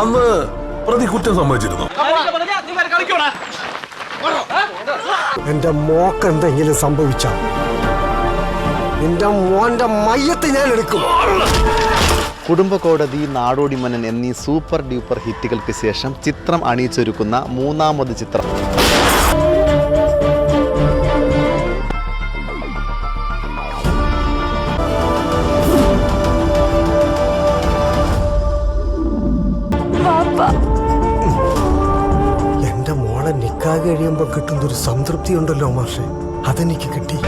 അന്ന് പ്രതി കുറ്റം സമ്മതിച്ചിരുന്നു. എന്റെ മോക്ക് എന്തെങ്കിലും സംഭവിച്ച എന്റെ മോന്റെ മയ്യത്ത് ഞാൻ എടുക്കും. കുടുംബകോടതി, നാടോടി മന്നൻ എന്നീ സൂപ്പർ ഡ്യൂപ്പർ ഹിറ്റുകൾക്ക് ശേഷം ചിത്രം അണിയിച്ചൊരുക്കുന്ന മൂന്നാമത് ചിത്രം. എന്റെ മോളെ നിക്കാഹ് കഴിയുമ്പോ കിട്ടുന്നൊരു സംതൃപ്തി ഉണ്ടല്ലോ മാഷെ, അതെനിക്ക് കിട്ടി.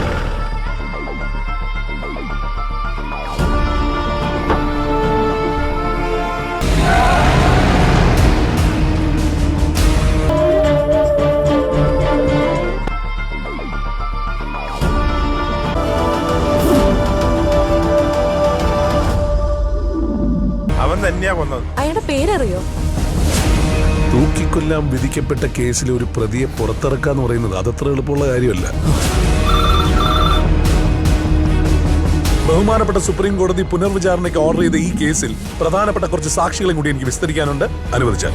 അവൻ തന്നെയാ കൊന്നത്. അയാളുടെ പേരറിയോ? തൂക്കിക്കൊല്ലാൻ വിധിക്കപ്പെട്ട കേസിലെ ഒരു പ്രതിയെ പുറത്തിറക്കാന്ന് പറയുന്നത് അതത്ര എളുപ്പമുള്ള കാര്യമല്ല. ബഹുമാനപ്പെട്ട സുപ്രീം കോടതി പുനർവിചാരണയ്ക്ക് ഓർഡർ ചെയ്ത ഈ കേസിൽ പ്രധാനപ്പെട്ട കുറച്ച് സാക്ഷികളെ കൂടി എനിക്ക് വിസ്തരിക്കാനുണ്ട്. അനുവദിച്ചാൽ